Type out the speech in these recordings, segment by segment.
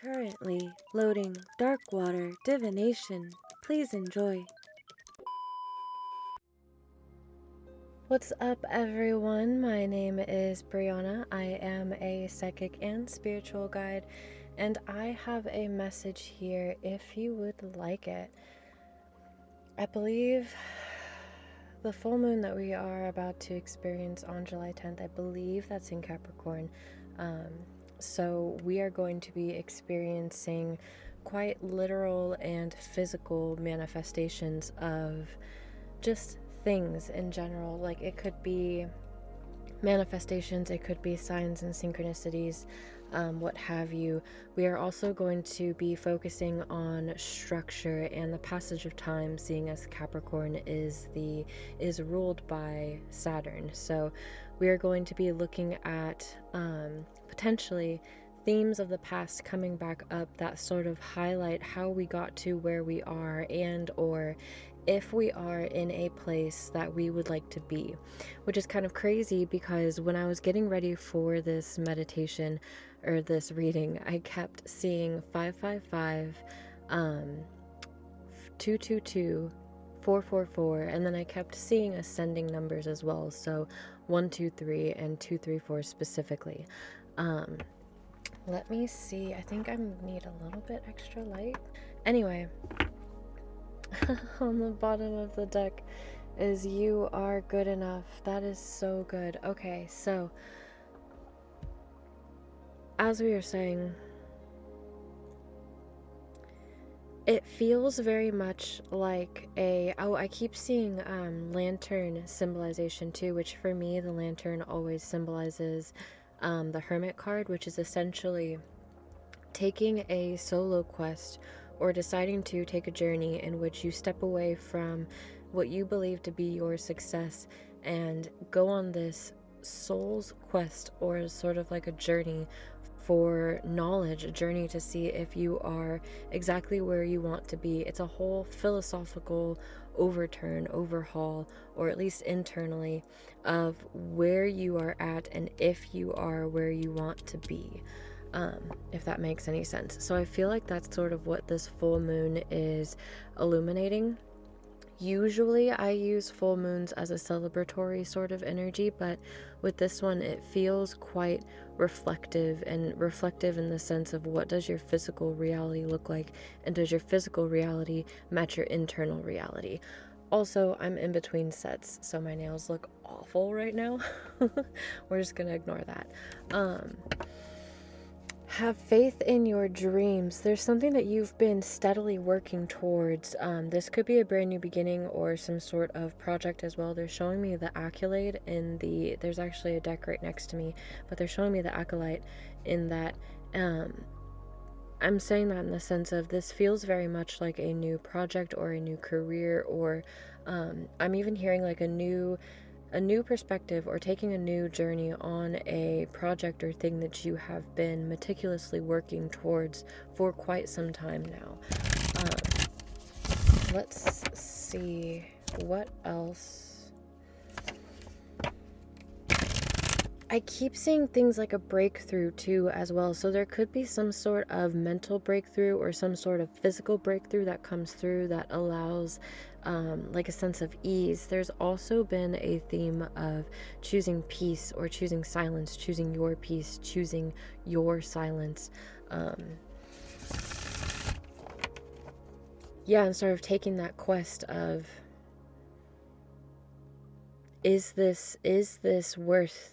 Currently loading dark water divination. Please enjoy. What's up, everyone? My name is Brianna. I am a psychic and spiritual guide, and I have a message here if you would like it. I believe the full moon that we are about to experience on July 10th, I believe that's in Capricorn. So we are going to be experiencing quite literal and physical manifestations of just things in general. Like, it could be manifestations, it could be signs and synchronicities, what have you. We are also going to be focusing on structure and the passage of time, seeing as Capricorn is ruled by Saturn. So we are going to be looking at potentially themes of the past coming back up that sort of highlight how we got to where we are, and or if we are in a place that we would like to be, which is kind of crazy because when I was getting ready for this meditation or this reading, I kept seeing 555, 222, 444, and then I kept seeing ascending numbers as well, so 123 and 234 specifically. Let me see, I think I need a little bit extra light. Anyway, on the bottom of the deck is "You are good enough." That is so good. Okay, so as we were saying, it feels very much like I keep seeing lantern symbolization too, which for me the lantern always symbolizes the Hermit card, which is essentially taking a solo quest or deciding to take a journey in which you step away from what you believe to be your success and go on this soul's quest, or sort of like a journey for knowledge, a journey to see if you are exactly where you want to be. It's a whole philosophical overhaul, or at least internally, of where you are at and if you are where you want to be. If that makes any sense. So I feel like that's sort of what this full moon is illuminating. Usually I use full moons as a celebratory sort of energy, but with this one it feels quite reflective in the sense of, what does your physical reality look like, and does your physical reality match your internal reality? Also, I'm in between sets, so my nails look awful right now. We're just gonna ignore that. Have faith in your dreams. There's something that you've been steadily working towards. This could be a brand new beginning or some sort of project as well. They're showing me the acolyte there's actually a deck right next to me, but they're showing me the acolyte in that. I'm saying that in the sense of, this feels very much like a new project or a new career, or I'm even hearing like a new perspective, or taking a new journey on a project or thing that you have been meticulously working towards for quite some time now. Let's see what else. I keep seeing things like a breakthrough too as well, so there could be some sort of mental breakthrough or some sort of physical breakthrough that comes through that allows like a sense of ease. There's also been a theme of choosing peace or choosing silence, choosing your peace, choosing your silence. And sort of taking that quest of, is this worth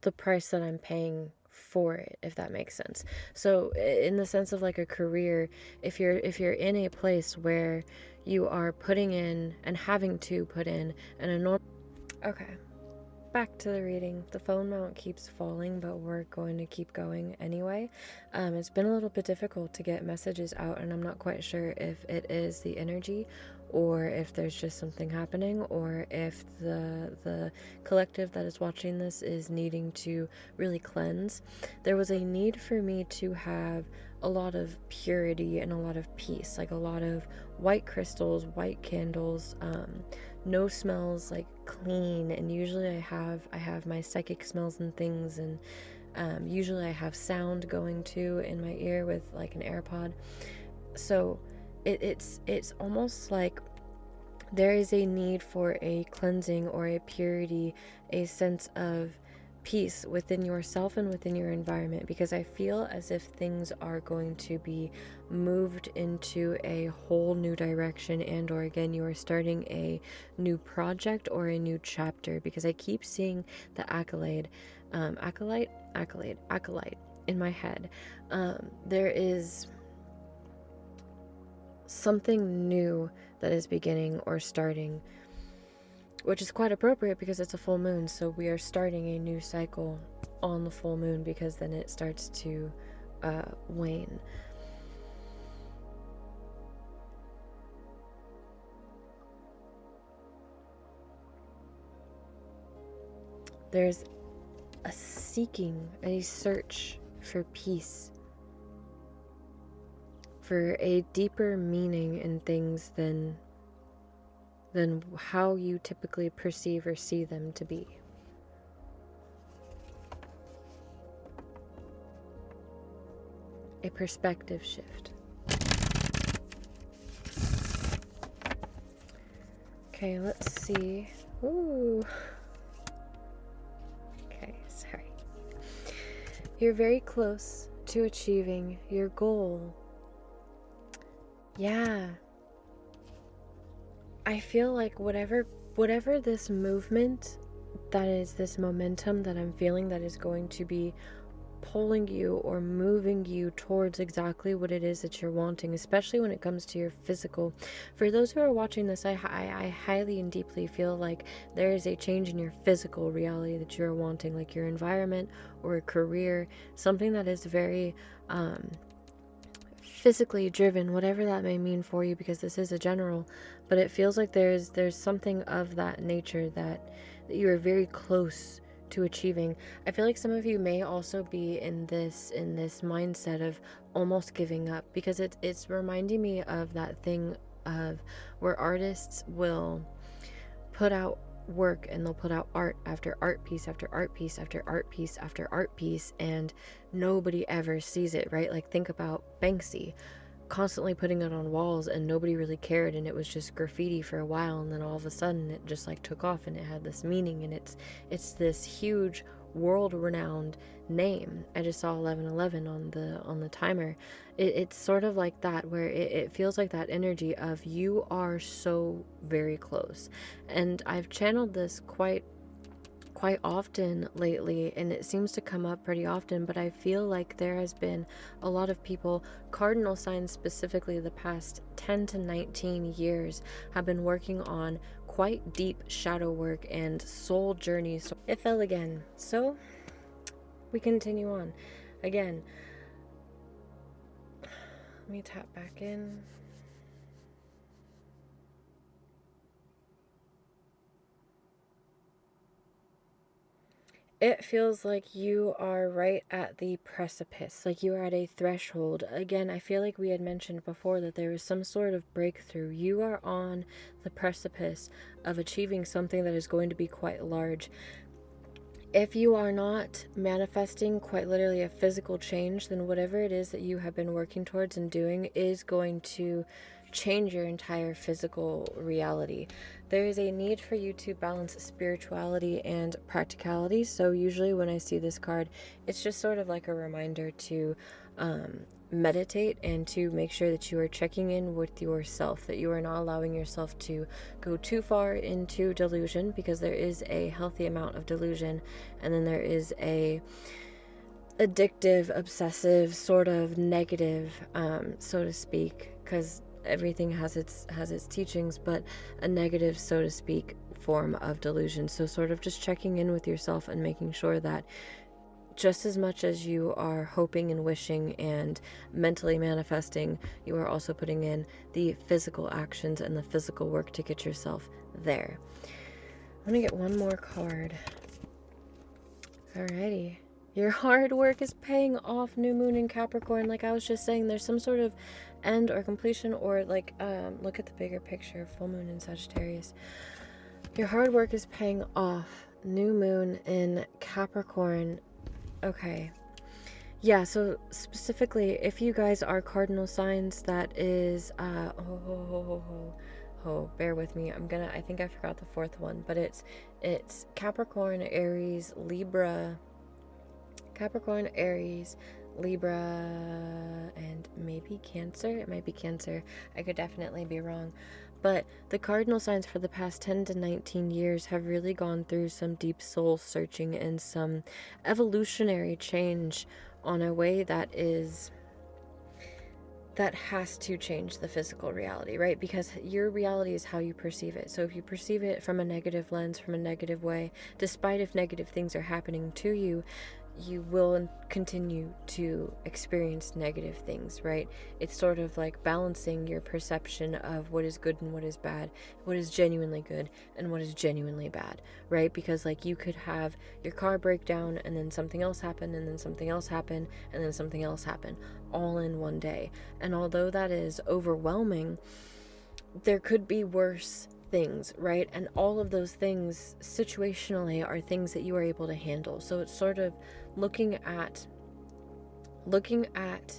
the price that I'm paying for it, if that makes sense. So in the sense of like a career, if you're in a place where you are putting in and having to put in an enormous... Okay, back to the reading. The phone mount keeps falling, but we're going to keep going anyway. It's been a little bit difficult to get messages out, and I'm not quite sure if it is the energy, or if there's just something happening, or if the collective that is watching this is needing to really cleanse. There was a need for me to have a lot of purity and a lot of peace, like a lot of white crystals, white candles, no smells, like clean. And usually I have my psychic smells and things, and Usually I have sound going too in my ear with like an AirPod. So it's almost like there is a need for a cleansing or a purity, a sense of peace within yourself and within your environment, because I feel as if things are going to be moved into a whole new direction, and or again you are starting a new project or a new chapter, because I keep seeing the acolyte in my head. There is something new that is beginning or starting, which is quite appropriate because it's a full moon. So we are starting a new cycle on the full moon, because then it starts to wane. There's a seeking, a search for peace, for a deeper meaning in things than how you typically perceive or see them to be. A perspective shift. Okay, let's see. Ooh. Okay, sorry. You're very close to achieving your goal. Yeah. I feel like whatever this movement, that is this momentum that I'm feeling, that is going to be pulling you or moving you towards exactly what it is that you're wanting, especially when it comes to your physical. For those who are watching this, I highly and deeply feel like there is a change in your physical reality that you're wanting, like your environment or a career, something that is very physically driven, whatever that may mean for you, because this is a general, but it feels like there's something of that nature that you are very close to achieving. I feel like some of you may also be in this mindset of almost giving up, because it's reminding me of that thing of where artists will put out work and they'll put out art after art piece after art piece after art piece after art piece, and nobody ever sees it, right? Like think about Banksy constantly putting it on walls and nobody really cared, and it was just graffiti for a while, and then all of a sudden it just like took off and it had this meaning, and it's this huge world-renowned name. I just saw 1111 on the timer. It's sort of like that, where it feels like that energy of you are so very close. And I've channeled this quite often lately, and it seems to come up pretty often, but I feel like there has been a lot of people, cardinal signs specifically, the past 10 to 19 years have been working on quite deep shadow work and soul journeys. It fell again, so we continue on. Again, let me tap back in. It feels like you are right at the precipice, like you are at a threshold. Again, I feel like we had mentioned before that there was some sort of breakthrough. You are on the precipice of achieving something that is going to be quite large. If you are not manifesting quite literally a physical change, then whatever it is that you have been working towards and doing is going to change your entire physical reality. There is a need for you to balance spirituality and practicality. So usually when I see this card, it's just sort of like a reminder to meditate and to make sure that you are checking in with yourself, that you are not allowing yourself to go too far into delusion, because there is a healthy amount of delusion, and then there is a addictive, obsessive, sort of negative, so to speak, because everything has its teachings, but a negative, so to speak, form of delusion. So sort of just checking in with yourself and making sure that just as much as you are hoping and wishing and mentally manifesting, you are also putting in the physical actions and the physical work to get yourself there. I'm gonna get one more card. Alrighty. Your hard work is paying off, new moon in Capricorn. Like I was just saying, there's some sort of end or completion, or like, look at the bigger picture, full moon in Sagittarius. Your hard work is paying off, new moon in Capricorn. Okay. Yeah, so specifically, if you guys are cardinal signs, that is, bear with me. I think I forgot the fourth one, but it's Capricorn, Aries, Libra, and maybe Cancer. It might be Cancer. I could definitely be wrong. But the cardinal signs for the past 10 to 19 years have really gone through some deep soul searching and some evolutionary change on a way that has to change the physical reality, right? Because your reality is how you perceive it. So if you perceive it from a negative lens, from a negative way, despite if negative things are happening to you, you will continue to experience negative things, right? It's sort of like balancing your perception of what is good and what is bad, what is genuinely good and what is genuinely bad, right? Because like you could have your car break down and then something else happen and then something else happen and then something else happen all in one day. And although that is overwhelming, there could be worse things, right? And all of those things situationally are things that you are able to handle. So it's sort of looking at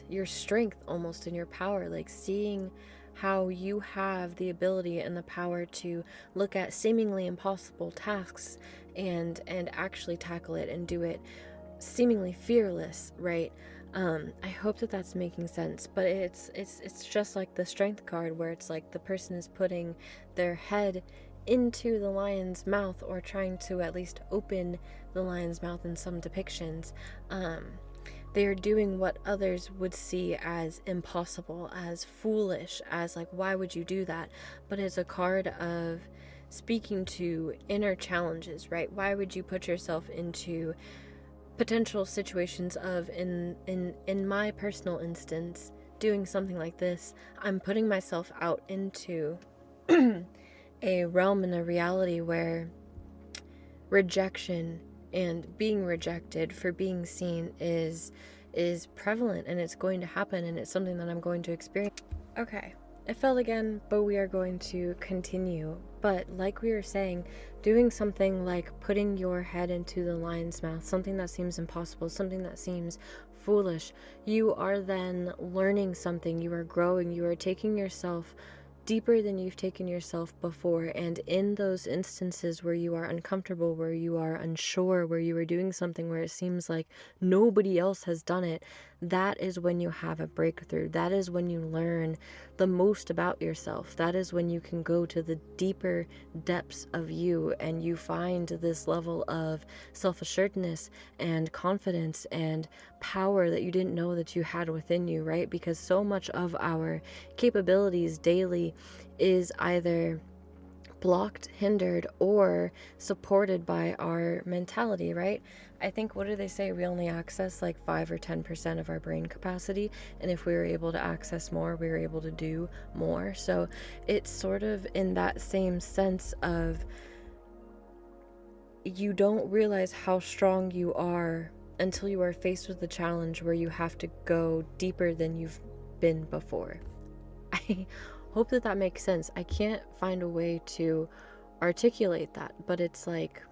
your strength almost in your power, like seeing how you have the ability and the power to look at seemingly impossible tasks and actually tackle it and do it seemingly fearless, right? I hope that that's making sense, but it's just like the strength card where it's like the person is putting their head into the lion's mouth or trying to at least open the lion's mouth in some depictions. They are doing what others would see as impossible, as foolish, as like, why would you do that? But it's a card of speaking to inner challenges, right? Why would you put yourself into potential situations of in my personal instance doing something like this? I'm putting myself out into a realm and a reality where rejection and being rejected for being seen is prevalent, and it's going to happen, and it's something that I'm going to experience. Okay, it fell again, but we are going to continue. But like we were saying, doing something like putting your head into the lion's mouth, something that seems impossible, something that seems foolish, you are then learning something, you are growing, you are taking yourself deeper than you've taken yourself before. And in those instances where you are uncomfortable, where you are unsure, where you are doing something where it seems like nobody else has done it, that is when you have a breakthrough. That is when you learn the most about yourself. That is when you can go to the deeper depths of you and you find this level of self-assuredness and confidence and power that you didn't know that you had within you, right? Because so much of our capabilities daily is either blocked, hindered, or supported by our mentality, right? I think, what do they say? We only access like 5 or 10% of our brain capacity. And if we were able to access more, we were able to do more. So it's sort of in that same sense of you don't realize how strong you are until you are faced with a challenge where you have to go deeper than you've been before. I hope that that makes sense. I can't find a way to articulate that, but it's like,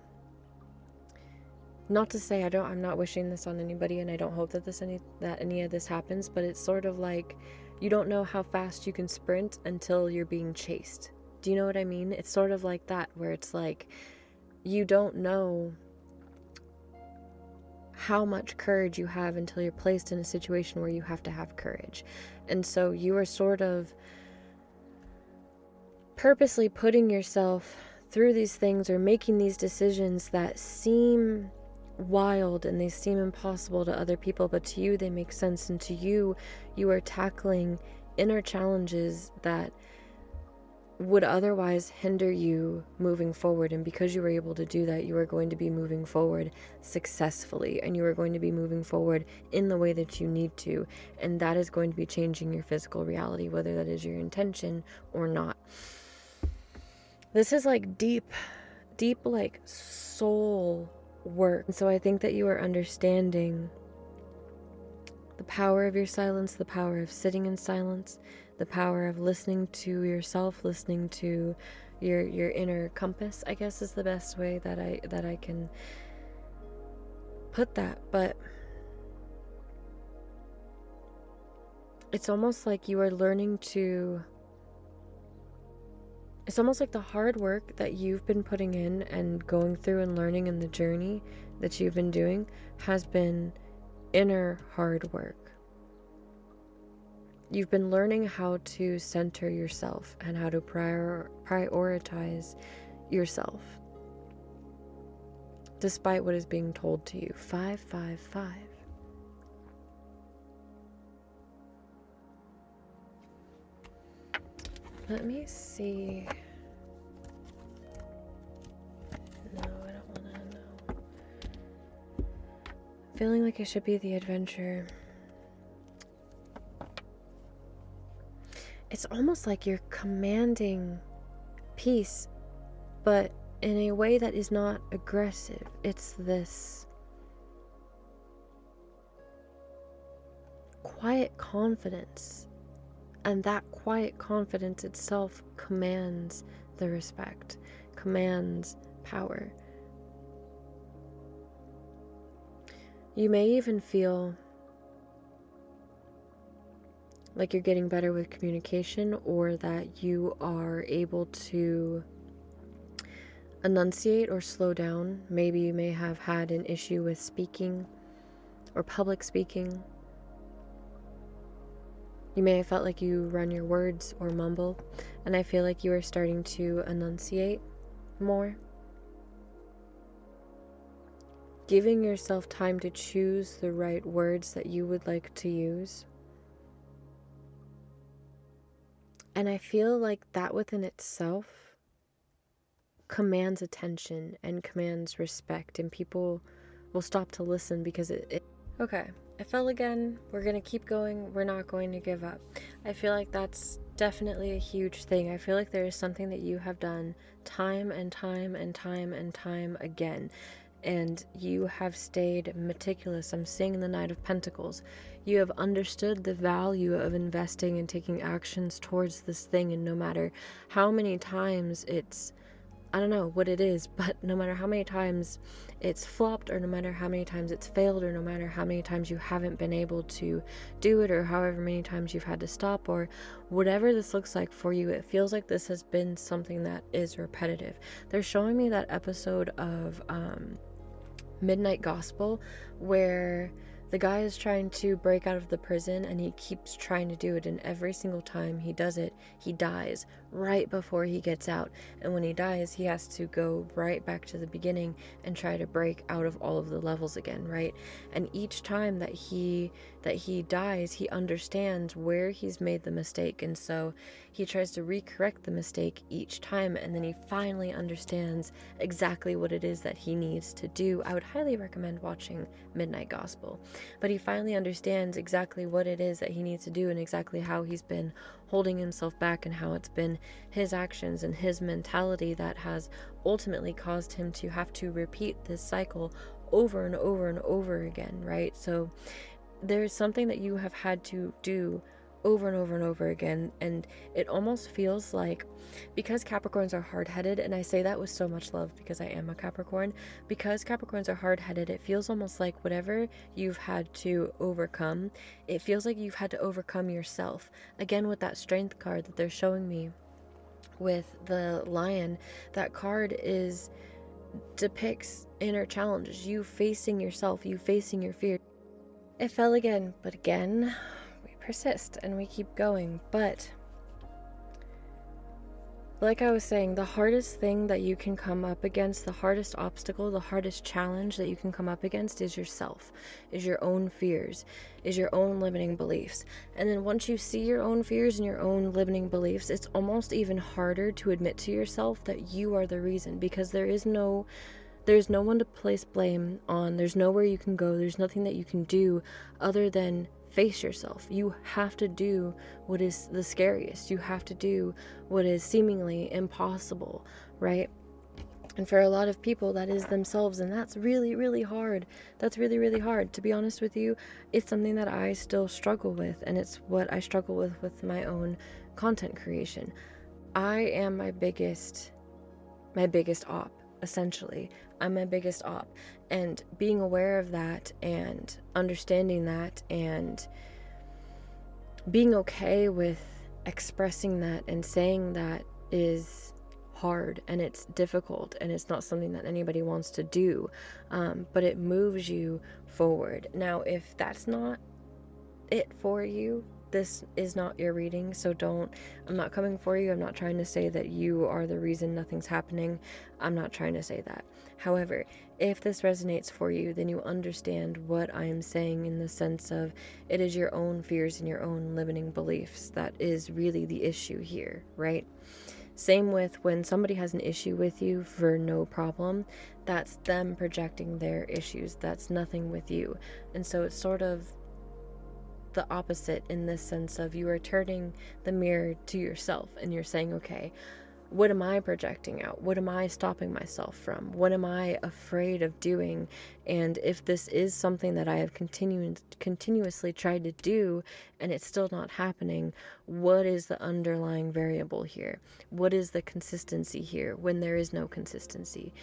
not to say I'm not wishing this on anybody, and I don't hope that any of this happens, but it's sort of like you don't know how fast you can sprint until you're being chased. Do you know what I mean? It's sort of like that, where it's like you don't know how much courage you have until you're placed in a situation where you have to have courage. And so you are sort of purposely putting yourself through these things or making these decisions that seem wild and they seem impossible to other people, but to you they make sense, and to you, you are tackling inner challenges that would otherwise hinder you moving forward. And because you were able to do that, you are going to be moving forward successfully, and you are going to be moving forward in the way that you need to, and that is going to be changing your physical reality, whether that is your intention or not. This is like deep like soul work. And so I think that you are understanding the power of your silence, the power of sitting in silence, the power of listening to yourself, listening to your inner compass, I guess is the best way that I can put that. But it's almost like you are learning to, it's almost like the hard work that you've been putting in and going through and learning in the journey that you've been doing has been inner hard work. You've been learning how to center yourself and how to prioritize yourself despite what is being told to you. 555. Let me see. No, I don't want to know. Feeling like it should be the adventure. It's almost like you're commanding peace, but in a way that is not aggressive. It's this quiet confidence, and that quiet confidence itself commands the respect, commands power. You may even feel like you're getting better with communication, or that you are able to enunciate or slow down. Maybe you may have had an issue with speaking or public speaking. You may have felt like you run your words or mumble, and I feel like you are starting to enunciate more. Giving yourself time to choose the right words that you would like to use. And I feel like that within itself commands attention and commands respect, and people will stop to listen because it Okay, I fell again. We're gonna keep going. We're not going to give up. I feel like that's definitely a huge thing. I feel like there is something that you have done time and time and time and time again, and you have stayed meticulous. I'm seeing the Knight of Pentacles. You have understood the value of investing and taking actions towards this thing, and no matter how many times I don't know what it is, but no matter how many times it's flopped, or no matter how many times it's failed, or no matter how many times you haven't been able to do it, or however many times you've had to stop, or whatever this looks like for you, it feels like this has been something that is repetitive. They're showing me that episode of Midnight Gospel where the guy is trying to break out of the prison, and he keeps trying to do it, and every single time he does it, he dies right before he gets out. And when he dies, he has to go right back to the beginning and try to break out of all of the levels again, right? And each time that he dies, he understands where he's made the mistake, and so he tries to recorrect the mistake each time, and then he finally understands exactly what it is that he needs to do. I would highly recommend watching Midnight Gospel. But he finally understands exactly what it is that he needs to do, and exactly how he's been holding himself back, and how it's been his actions and his mentality that has ultimately caused him to have to repeat this cycle over and over and over again, right? So there's something that you have had to do over and over and over again, and it almost feels like, because Capricorns are hard-headed, and I say that with so much love because I am a Capricorn, because Capricorns are hard-headed, it feels almost like whatever you've had to overcome, it feels like you've had to overcome yourself. Again, with that strength card that they're showing me with the lion, that card depicts inner challenges, you facing yourself, you facing your fear. It fell again, but again persist and we keep going. But like I was saying, the hardest thing that you can come up against, the hardest obstacle, the hardest challenge that you can come up against is yourself, is your own fears, is your own limiting beliefs. And then once you see your own fears and your own limiting beliefs, it's almost even harder to admit to yourself that you are the reason, because there's no one to place blame on. There's nowhere you can go. There's nothing that you can do other than face yourself. You have to do what is the scariest. You have to do what is seemingly impossible, right? And for a lot of people, that is themselves, and that's really, really hard. That's really, really hard. To be honest with you, it's something that I still struggle with, and it's what I struggle with my own content creation. I am my biggest op, essentially. I'm my biggest op, and being aware of that and understanding that and being okay with expressing that and saying that is hard, and it's difficult, and it's not something that anybody wants to do, but it moves you forward. Now, if that's not it for you, this is not your reading, so I'm not coming for you. I'm not trying to say that you are the reason nothing's happening. I'm not trying to say that. However, if this resonates for you, then you understand what I am saying, in the sense of it is your own fears and your own limiting beliefs that is really the issue here, right? Same with when somebody has an issue with you for no problem, that's them projecting their issues. That's nothing with you. And so it's sort of the opposite, in this sense of you are turning the mirror to yourself and you're saying, okay, what am I projecting out? What am I stopping myself from? What am I afraid of doing? And if this is something that I have continuously tried to do and it's still not happening, what is the underlying variable here? What is the consistency here when there is no consistency?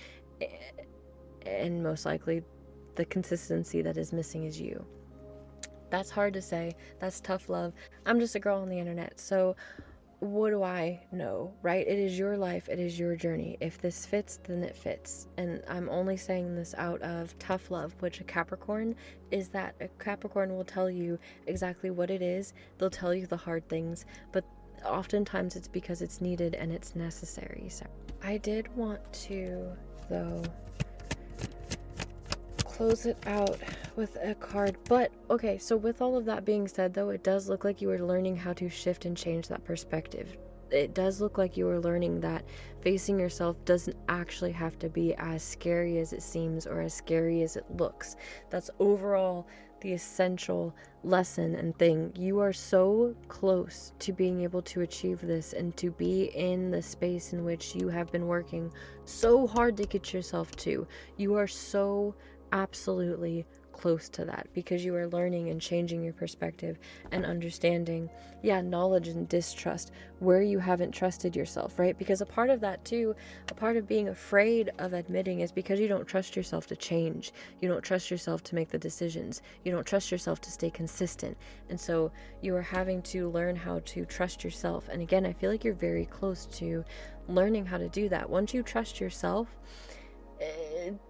And most likely the consistency that is missing is you. That's hard to say. That's tough love. I'm just a girl on the internet, so what do I know, right? It is your life. It is your journey. If this fits, then it fits. And I'm only saying this out of tough love, which a Capricorn is. That a Capricorn will tell you exactly what it is. They'll tell you the hard things, but oftentimes it's because it's needed and it's necessary. So I did want to, though, close it out with a card. But okay, so with all of that being said, though, it does look like you are learning how to shift and change that perspective. It does look like you are learning that facing yourself doesn't actually have to be as scary as it seems or as scary as it looks. That's overall the essential lesson and thing. You are so close to being able to achieve this and to be in the space in which you have been working so hard to get yourself to. You are so absolutely close to that, because you are learning and changing your perspective and understanding, knowledge and distrust where you haven't trusted yourself, right? Because a part of that too, a part of being afraid of admitting, is because you don't trust yourself to change. You don't trust yourself to make the decisions. You don't trust yourself to stay consistent. And so you are having to learn how to trust yourself. And again, I feel like you're very close to learning how to do that. Once you trust yourself,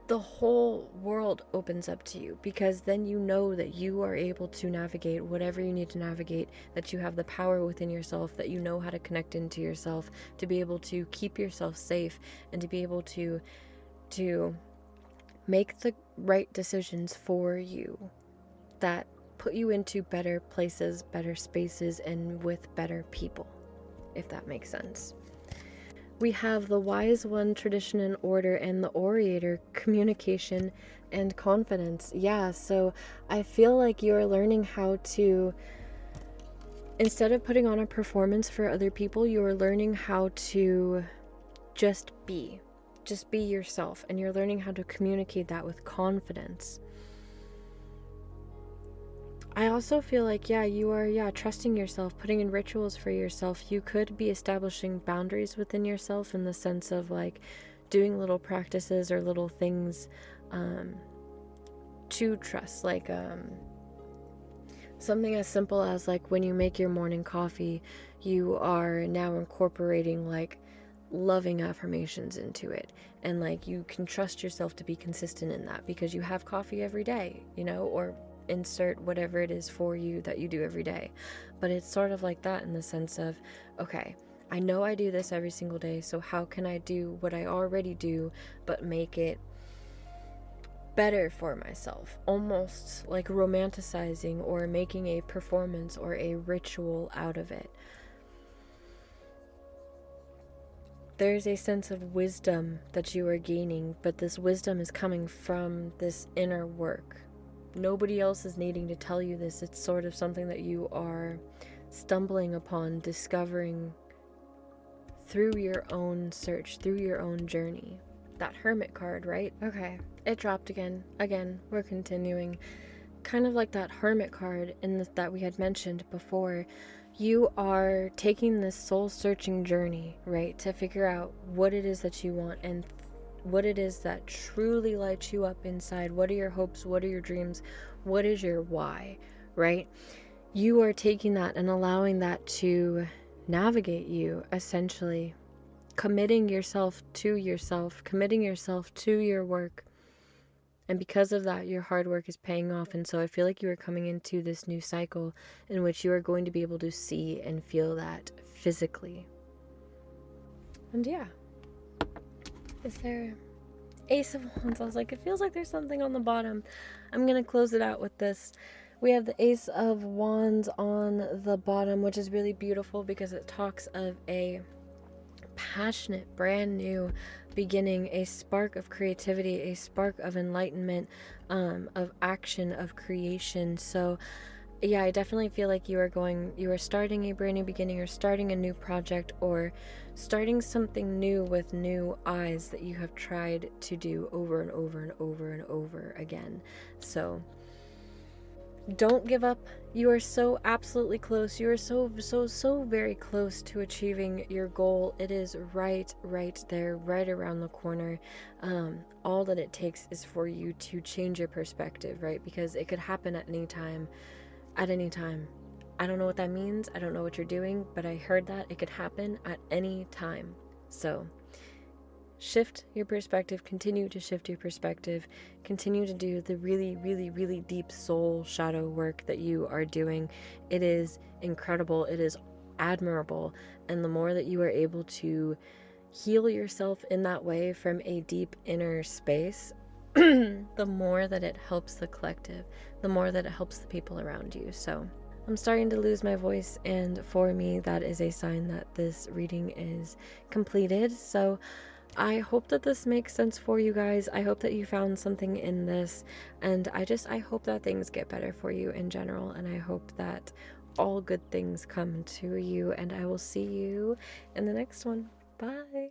the whole world opens up to you, because then you know that you are able to navigate whatever you need to navigate, that you have the power within yourself, that you know how to connect into yourself, to be able to keep yourself safe, and to be able to make the right decisions for you that put you into better places, better spaces, and with better people, if that makes sense. We have the Wise One, Tradition and Order, and the Orator, Communication and Confidence. Yeah, so I feel like you're learning how to, instead of putting on a performance for other people, you're learning how to just be yourself, and you're learning how to communicate that with confidence. I also feel like, you are, trusting yourself, putting in rituals for yourself. You could be establishing boundaries within yourself, in the sense of like doing little practices or little things to trust. Like something as simple as like when you make your morning coffee, you are now incorporating like loving affirmations into it. And like you can trust yourself to be consistent in that, because you have coffee every day, or insert whatever it is for you that you do every day. But it's sort of like that, in the sense of, okay, I know I do this every single day, so how can I do what I already do but make it better for myself? Almost like romanticizing or making a performance or a ritual out of it. There's a sense of wisdom that you are gaining, but this wisdom is coming from this inner work. Nobody else is needing to tell you this. It's sort of something that you are stumbling upon, discovering through your own search, through your own journey. That Hermit card, right? Okay, it dropped again. Again, we're continuing. Kind of like that Hermit card that we had mentioned before. You are taking this soul-searching journey, right? To figure out what it is that you want and what it is that truly lights you up inside. What are your hopes? What are your dreams? What is your why, right? you are taking that and allowing that to navigate you, essentially committing yourself, committing yourself to your work. And because of that, your hard work is paying off. And so I feel like you are coming into this new cycle in which you are going to be able to see and feel that physically. And yeah. Is there Ace of Wands? I was like, it feels like there's something on the bottom. I'm going to close it out with this. We have the Ace of Wands on the bottom, which is really beautiful because it talks of a passionate, brand new beginning, a spark of creativity, a spark of enlightenment, of action, of creation. So yeah, I definitely feel like you are starting a brand new beginning, or starting a new project, or starting something new with new eyes that you have tried to do over and over and over and over again. So don't give up. You are so absolutely close. You are so very close to achieving your goal. It is right there, right around the corner. All that it takes is for you to change your perspective, right? Because it could happen at any time. At any time. I don't know what that means. I don't know what you're doing, but I heard that it could happen at any time. So shift your perspective, continue to shift your perspective, continue to do the really deep soul shadow work that you are doing. It is incredible. It is admirable. And the more that you are able to heal yourself in that way from a deep inner space, the more that it helps the collective, the more that it helps the people around you. So I'm starting to lose my voice, and for me, that is a sign that this reading is completed. So I hope that this makes sense for you guys. I hope that you found something in this, and I hope that things get better for you in general, and I hope that all good things come to you, and I will see you in the next one. Bye.